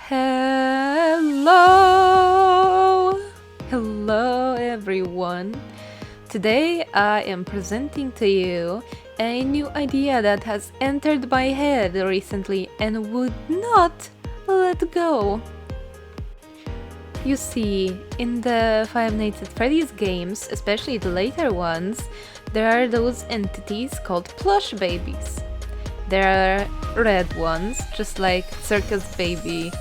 Hello! Hello everyone! Today I am presenting to you a new idea that has entered my head recently and would not let go. You see, in the Five Nights at Freddy's games, especially the later ones, there are those entities called plush babies. There are red ones, just like Circus Baby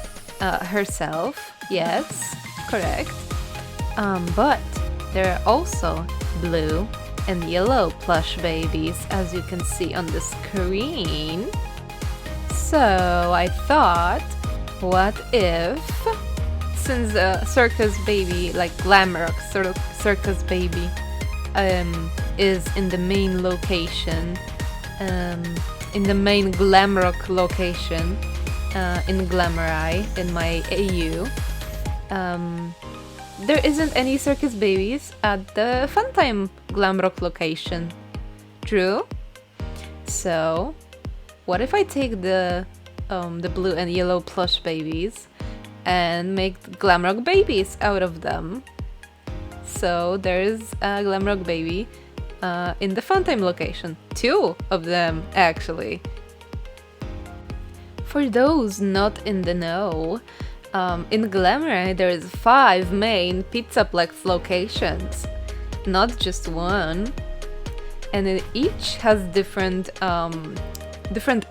herself. Yes, correct. But there are also blue and yellow plush babies, as you can see on the screen. So I thought, what if, since Circus Baby, like Glamrocks Circus Baby, is in the main location, in the main Glamrock location, in GLAMORAI, in my AU, there isn't any Circus Babies at the Funtime Glamrock location. True? So, what if I take the blue and yellow plush babies and make Glamrock babies out of them? So there's a Glamrock Baby in the Funtime location. 2 of them, actually. For those not in the know, in GLAMORAI there is 5 main Pizzaplex locations, not just one, and it each has different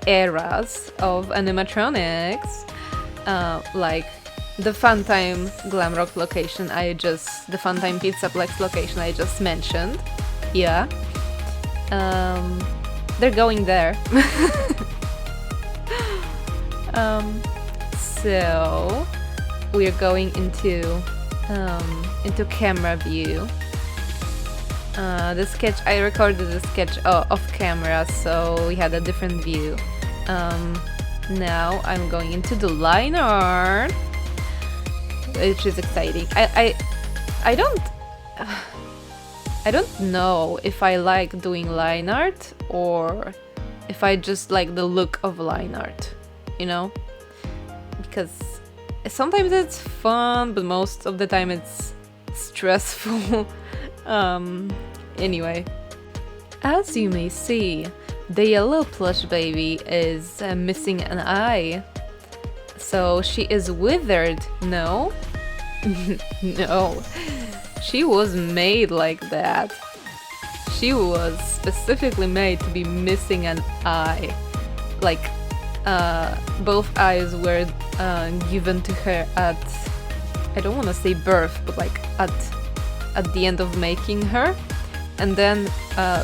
eras of animatronics, like the Funtime Glamrock location the Funtime Pizzaplex location I just mentioned. Yeah. They're going there. So we're going into camera view. The sketch, I recorded the sketch off camera, so we had a different view. Now I'm going into the line art, which is exciting. I don't know if I like doing line art or if I just like the look of line art, you know? Because sometimes it's fun, but most of the time it's stressful. Anyway, as you may see, the yellow plush baby is missing an eye. So she is withered, no? No. She was made like that. She was specifically made to be missing an eye. Like, both eyes were given to her at, I don't want to say birth, but like at the end of making her. And then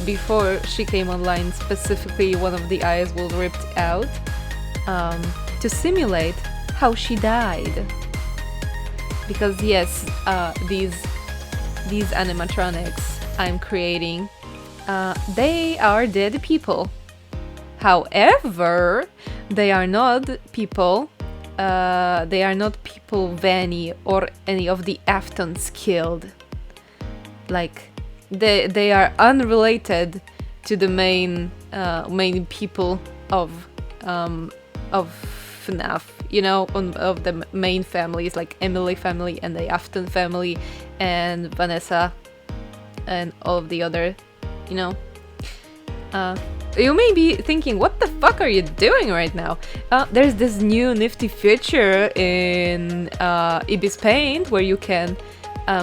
before she came online, specifically one of the eyes was ripped out to simulate how she died. Because yes, these animatronics I'm creating, they are dead people. However, they are not people. They are not people Vanny or any of the Aftons killed. Like they are unrelated to the main people of FNAF. You know, of the main families, like Emily family and the Afton family and Vanessa and all of the other, you know. You may be thinking, what the fuck are you doing right now? There's this new nifty feature in Ibis Paint where you can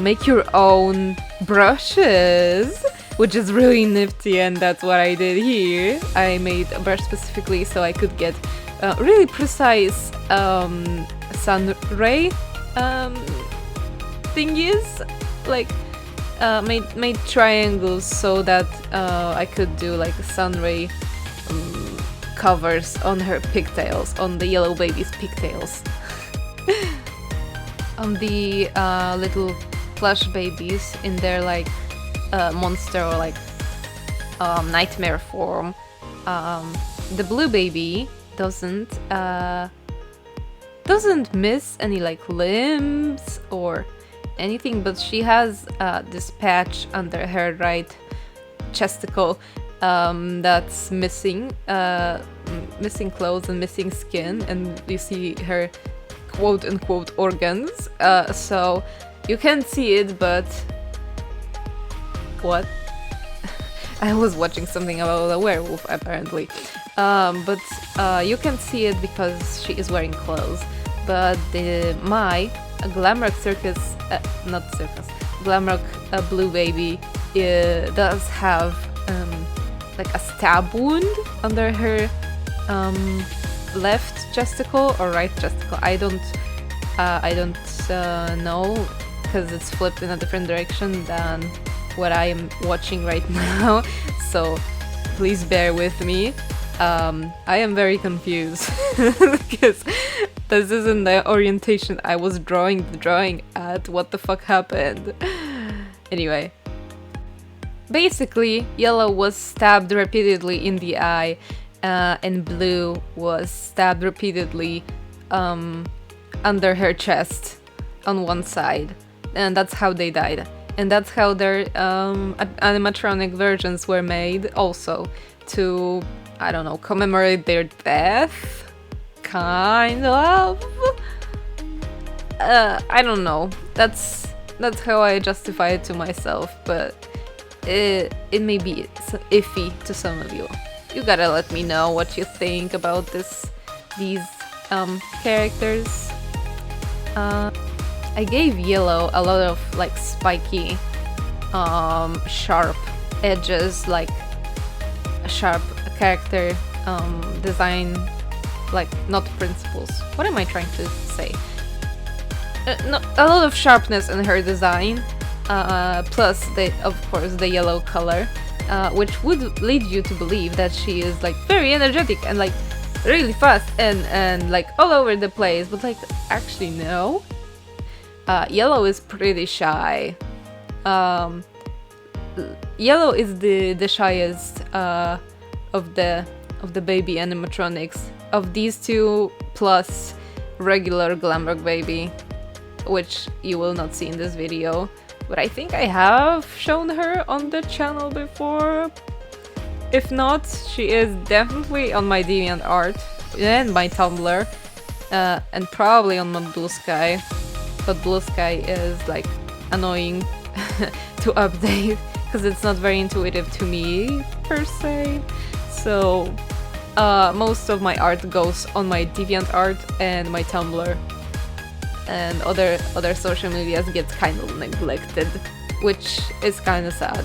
make your own brushes, which is really nifty, and that's what I did here. I made a brush specifically so I could get really precise sun ray thingies, like made triangles so that I could do like sun ray covers on her pigtails, on the yellow baby's pigtails. On the little plush babies in their like monster or like nightmare form. The blue baby doesn't miss any like limbs or anything, but she has this patch under her right chesticle that's missing clothes and missing skin, and you see her quote-unquote organs, so you can't see it, but... What? I was watching something about a werewolf, apparently. But you can see it because she is wearing clothes. But my Glamrock circus, not circus, Glamrock Blue Baby does have like a stab wound under her left testicle or right testicle. I don't know, because it's flipped in a different direction than what I am watching right now. So please bear with me. I am very confused because this isn't the orientation I was drawing the drawing at. What the fuck happened? Anyway. Basically, yellow was stabbed repeatedly in the eye, and blue was stabbed repeatedly under her chest on one side. And that's how they died. And that's how their animatronic versions were made also, to, I don't know, commemorate their death? Kind of? I don't know. That's how I justify it to myself, but it may be iffy to some of you. You gotta let me know what you think about these characters. I gave yellow a lot of like spiky, sharp edges, like a sharp character design, like not principles. What am I trying to say? No, a lot of sharpness in her design, plus of course the yellow color, which would lead you to believe that she is like very energetic and like really fast and like all over the place, but like actually no. Yellow is pretty shy. Yellow is the shyest of the baby animatronics of these two, plus regular Glamrock Baby, which you will not see in this video, but I think I have shown her on the channel before. If not, she is definitely on my DeviantArt and my Tumblr, and probably on my Blue Sky. But Blue Sky is like annoying to update because it's not very intuitive to me per se. So most of my art goes on my DeviantArt and my Tumblr, and other social medias get kind of neglected, which is kind of sad.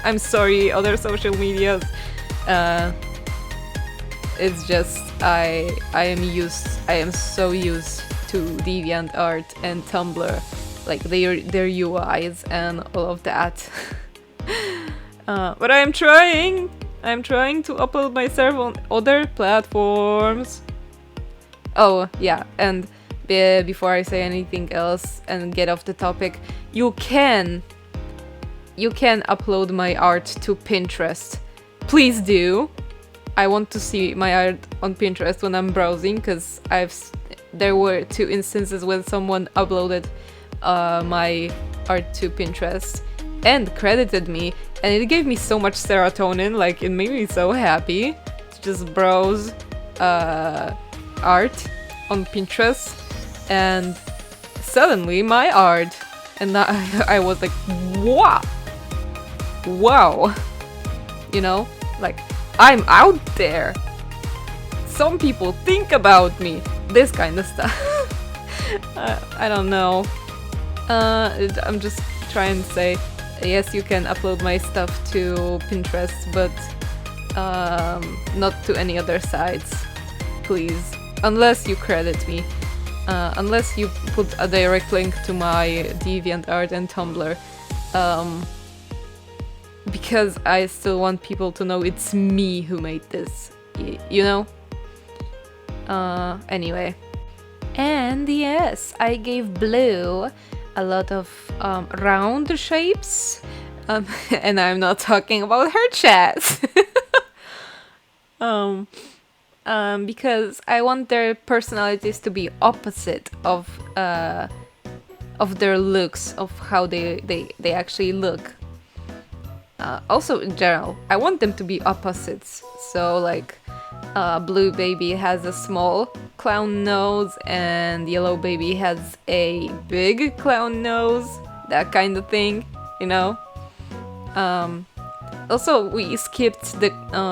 I'm sorry, other social medias. It's just I am so used to DeviantArt and Tumblr, like their UIs and all of that. But I'm trying to upload myself on other platforms. Oh yeah, and before I say anything else and get off the topic, you can upload my art to Pinterest. Please do. I want to see my art on Pinterest when I'm browsing, because there were 2 instances when someone uploaded my art to Pinterest and credited me, and it gave me so much serotonin, like it made me so happy to just browse art on Pinterest, and suddenly my art, and I was like, wow, you know, like I'm out there. Some people think about me. This kind of stuff. I don't know. I'm just trying to say, yes, you can upload my stuff to Pinterest, but not to any other sites, please. Unless you credit me. Unless you put a direct link to my DeviantArt and Tumblr. Because I still want people to know it's me who made this, you know? Anyway. And yes, I gave blue a lot of round shapes, and I'm not talking about her chest. Because I want their personalities to be opposite of their looks, of how they actually look. Also, in general, I want them to be opposites. So, like, Blue Baby has a small clown nose, and Yellow Baby has a big clown nose, that kind of thing, you know? Also, we skipped the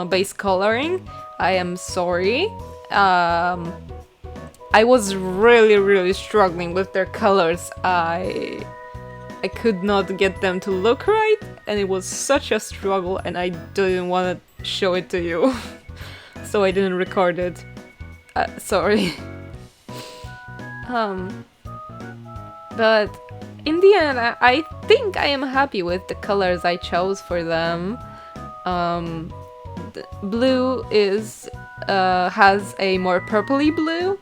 base coloring. I am sorry. I was really struggling with their colors. I could not get them to look right, and it was such a struggle, and I didn't want to show it to you. So I didn't record it. Sorry. But in the end, I think I am happy with the colors I chose for them. Blue has a more purpley blue,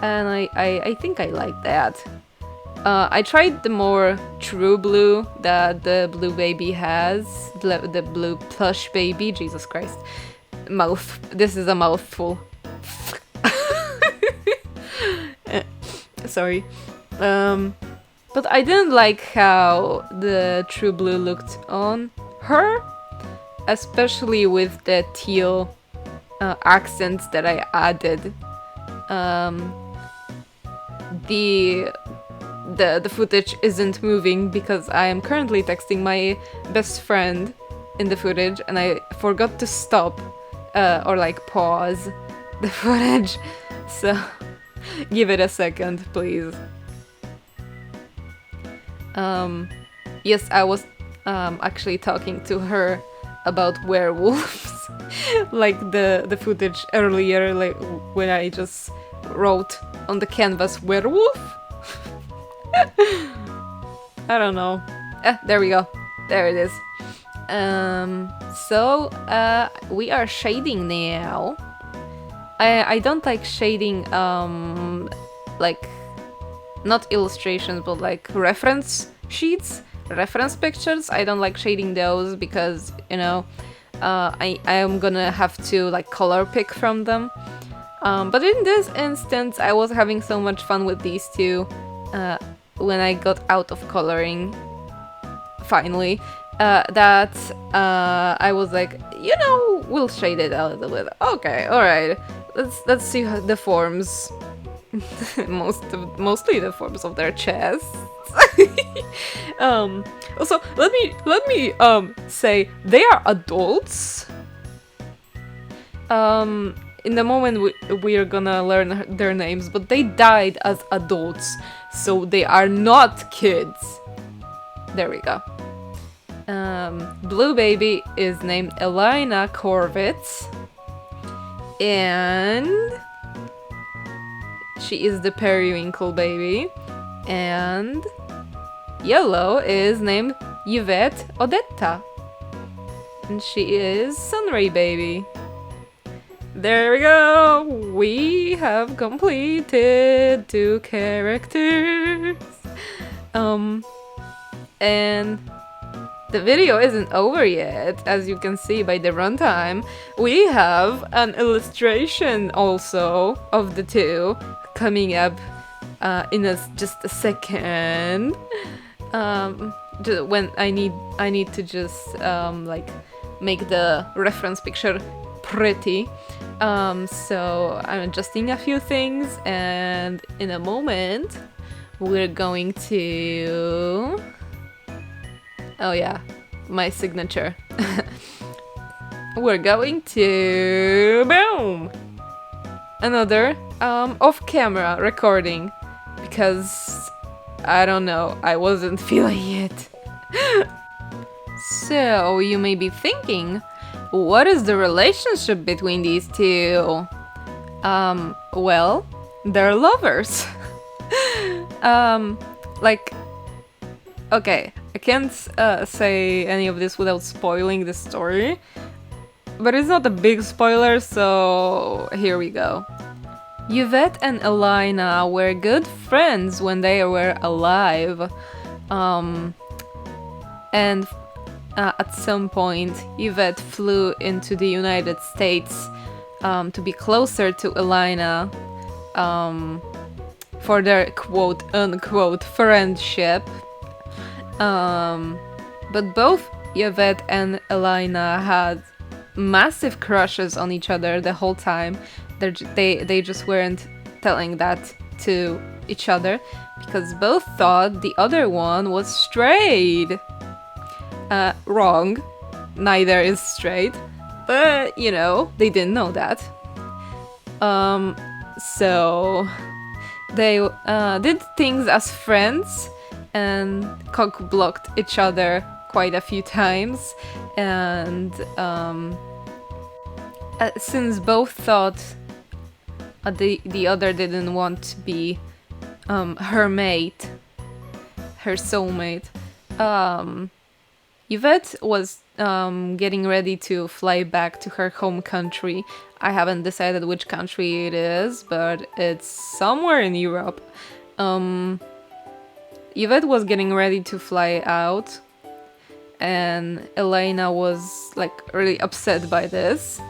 and I think I like that. I tried the more true blue that the Blue Baby has, the blue plush baby. Jesus Christ, this is a mouthful. Sorry. But I didn't like how the true blue looked on her, especially with the teal accents that I added. The footage isn't moving because I am currently texting my best friend in the footage, and I forgot to stop or like pause the footage, so give it a second, please. Yes, I was actually talking to her about werewolves, like the footage earlier, like when I just wrote on the canvas werewolf. I don't know. There we go. There it is. So we are shading now. I don't like shading like not illustrations, but like reference sheets, reference pictures. I don't like shading those because, you know, I am gonna have to like color pick from them. But in this instance, I was having so much fun with these two when I got out of coloring, finally, that I was like, you know, we'll shade it a little bit. Okay, alright, let's see how the forms. Mostly the forms of their chests. Also, let me say they are adults. In the moment we are gonna learn their names, but they died as adults, so they are not kids. There we go. Blue Baby is named Elena Corvitz, and she is the Periwinkle Baby, and Yellow is named Yvette Odetta, and she is Sunray Baby. There we go! We have completed 2 characters! And the video isn't over yet, as you can see by the runtime. We have an illustration also of the two coming up in just a second. When I need to just like make the reference picture pretty. So I'm adjusting a few things, and in a moment we're going to... Oh yeah, my signature. We're going to... Boom! Another off-camera recording, because I don't know, I wasn't feeling it. So you may be thinking, what is the relationship between these two? Well, they're lovers. Like, okay, I can't say any of this without spoiling the story, but it's not a big spoiler, so here we go. Yvette and Elena were good friends when they were alive, and at some point Yvette flew into the United States to be closer to Elena for their quote-unquote friendship. But both Yvette and Elena had massive crushes on each other the whole time. They just weren't telling that to each other because both thought the other one was straight. Wrong. Neither is straight. But, you know, they didn't know that. So they did things as friends and cock-blocked each other quite a few times. And since both thought the other didn't want to be her mate, her soulmate, Yvette was getting ready to fly back to her home country. I haven't decided which country it is, but it's somewhere in Europe. Yvette was getting ready to fly out, and Elena was like really upset by this.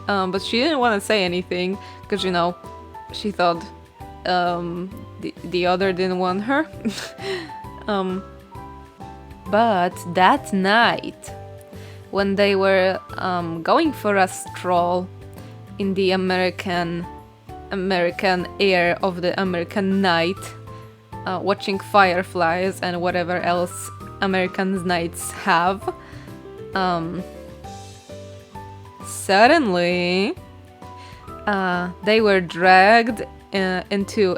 But she didn't want to say anything because, you know, she thought the other didn't want her. But that night, when they were going for a stroll in the American air of the American night, watching fireflies and whatever else American nights have, suddenly they were dragged into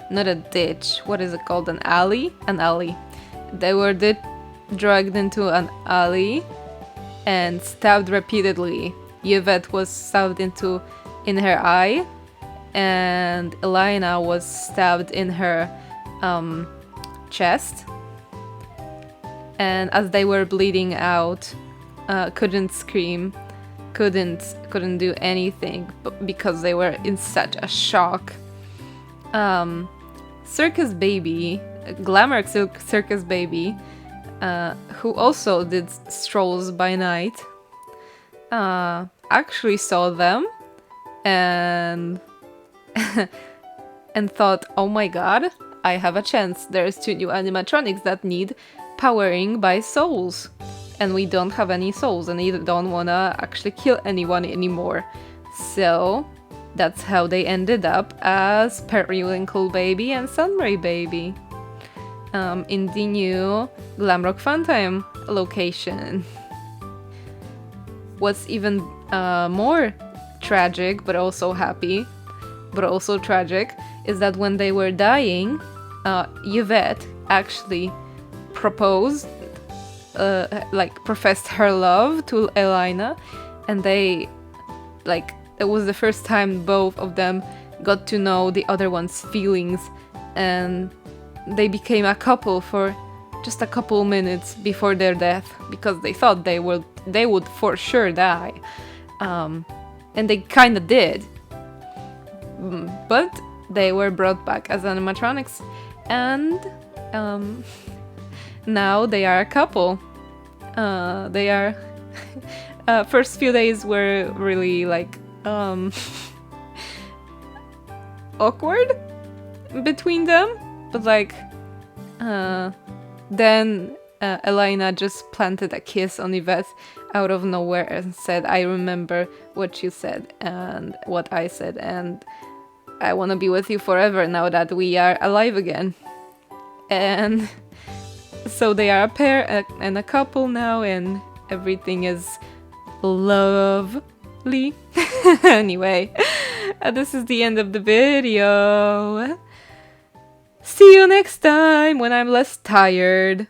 not a ditch, what is it called, an alley? An alley. They were dragged into an alley and stabbed repeatedly. Yvette was stabbed in her eye, and Elena was stabbed in her chest. And as they were bleeding out, couldn't scream, couldn't do anything because they were in such a shock. Circus Baby, Glamrock Circus Baby, who also did strolls by night, actually saw them and and thought, oh my god, I have a chance. There's 2 new animatronics that need powering by souls, and we don't have any souls, and we don't wanna actually kill anyone anymore. So that's how they ended up as Periwinkle Baby and Sunray Baby in the new Glamrock Funtime location. What's even more tragic, but also happy, but also tragic, is that when they were dying, Yvette actually proposed, professed her love to Elena, and it was the first time both of them got to know the other one's feelings, and they became a couple for just a couple minutes before their death because they thought they would for sure die, and they kind of did, but they were brought back as animatronics, and now they are a couple. They are first few days were really awkward between them, but then Elena just planted a kiss on Yvette out of nowhere and said, I remember what you said and what I said, and I want to be with you forever now that we are alive again. And so they are a pair and a couple now, and everything is lovely. Anyway, this is the end of the video. See you next time when I'm less tired.